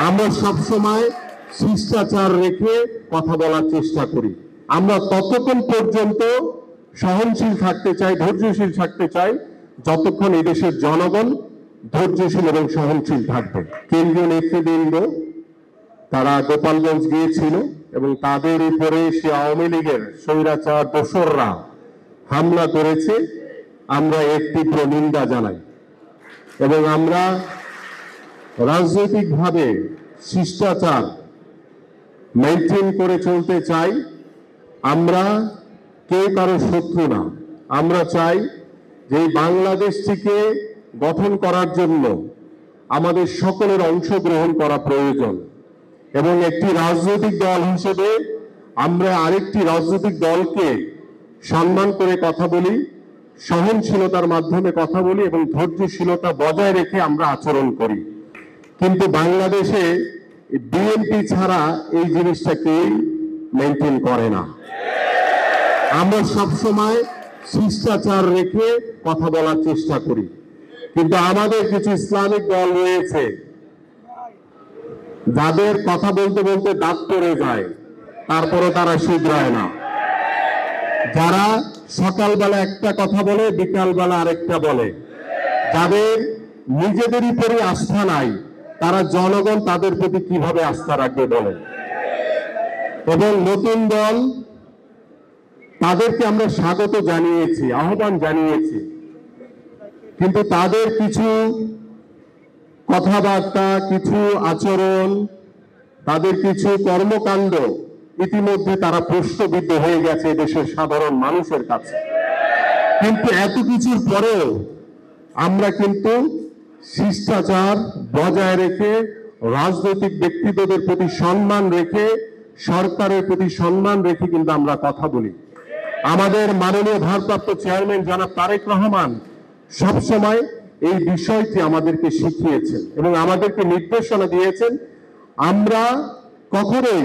আমরা সবসময় শিষ্টাচার রেখে কথা বলার চেষ্টা করি। আমরা ততক্ষণ পর্যন্ত সহনশীল থাকতে চাই, ধৈর্যশীল থাকতে চাই, যতক্ষণ এই দেশের জনগণ ধৈর্যশীল এবং সহনশীল থাকবে। কেন্দ্রীয় নেতৃবৃন্দ তারা গোপালগঞ্জ গিয়েছিল এবং তাদের উপরে সে আওয়ামী লীগের স্বৈরাচার দোসররা হামলা করেছে। আমরা এর তীব্র নিন্দা জানাই এবং আমরা রাজনৈতিকভাবে শিষ্টাচার মেনটেন করে চলতে চাই। আমরা কেউ কারো শত্রু না। আমরা চাই যে বাংলাদেশটিকে গঠন করার জন্য আমাদের সকলের অংশগ্রহণ করা প্রয়োজন এবং একটি রাজনৈতিক দল হিসেবে আমরা আরেকটি রাজনৈতিক দলকে সম্মান করে কথা বলি, সহনশীলতার মাধ্যমে কথা বলি এবং ধৈর্যশীলতা বজায় রেখে আমরা আচরণ করি। কিন্তু বাংলাদেশে বিএনপি ছাড়া এই জিনিসটা কেউ মেনটেন করে না। আমরা সবসময় শিষ্টাচার রেখে কথা বলার চেষ্টা করি, কিন্তু আমাদের কিছু ইসলামিক দল রয়েছে যাদের কথা বলতে বলতে দাঁত পড়ে যায়, তারপরে তারা শুধরায় না। যারা সকালবেলা একটা কথা বলে, বিকালবেলা আরেকটা বলে, যাদের নিজেদের উপরে আস্থা নাই, তারা জনগণ তাদের প্রতি কিভাবে আস্থা রাখবে বলেন? এবং নতুন দল তাদেরকে আমরা স্বাগত জানিয়েছি, আহ্বান জানিয়েছি, কিন্তু তাদের কিছু কথাবার্তা, কিছু আচরণ, তাদের কিছু কর্মকাণ্ড ইতিমধ্যে তারা প্রশ্নবিদ্ধ হয়ে গেছে দেশের সাধারণ মানুষের কাছে। কিন্তু এত কিছুর পরেও আমরা কিন্তু শিষ্টাচার বজায় রেখে, রাজনৈতিক ব্যক্তিত্বদের প্রতি সম্মান রেখে, সরকারের প্রতি সম্মান রেখে কিন্তু আমরা কথা বলি। আমাদের মাননীয় ভারপ্রাপ্ত চেয়ারম্যান জনাব তারেক রহমান সবসময় এই বিষয়টি আমাদেরকে শিখিয়েছেন এবং আমাদেরকে নির্দেশনা দিয়েছেন। আমরা কখনোই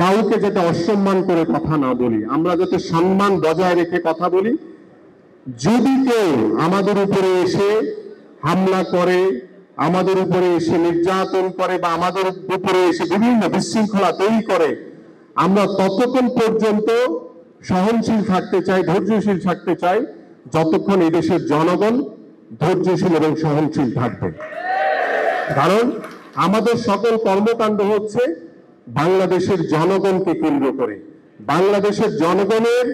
কাউকে যাতে অসম্মান করে কথা না বলি, আমরা যাতে সম্মান বজায় রেখে কথা বলি। যদি কেউ আমাদের উপরে এসে হামলা করে, আমাদের উপরে এসে নির্যাতন করে বা আমাদের উপরে এসে বিভিন্ন বিশৃঙ্খলা তৈরি করে, আমরা ততক্ষণ পর্যন্ত সহনশীল থাকতে চাই, ধৈর্যশীল থাকতে চাই, যতক্ষণ এই দেশের জনগণ ধৈর্যশীল এবং সহনশীল থাকবে। কারণ আমাদের সকল কর্মকাণ্ড হচ্ছে বাংলাদেশের জনগণকে কেন্দ্র করে, বাংলাদেশের জনগণের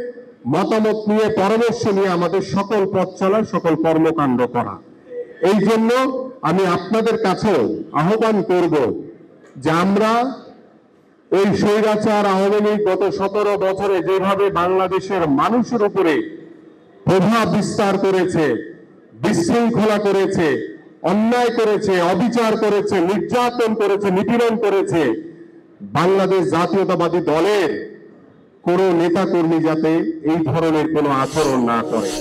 মতামত নিয়ে, পরামর্শ নিয়ে আমাদের সকল পথ চলা, সকল কর্মকাণ্ড করা। এই জন্য আমি আপনাদের কাছেও আহ্বান করব যে আমরা ওই স্বৈরাচার আওয়ামী লীগ গত 17 বছরে যেভাবে বাংলাদেশের মানুষের উপরে প্রভাব বিস্তার করেছে, বিশৃঙ্খলা করেছে, অন্যায় করেছে, অবিচার করেছে, নির্যাতন করেছে, নিপীড়ন করেছে, বাংলাদেশ জাতীয়তাবাদী দলের কোনো নেতাকর্মী যাতে এই ধরনের কোনো আচরণ না করে।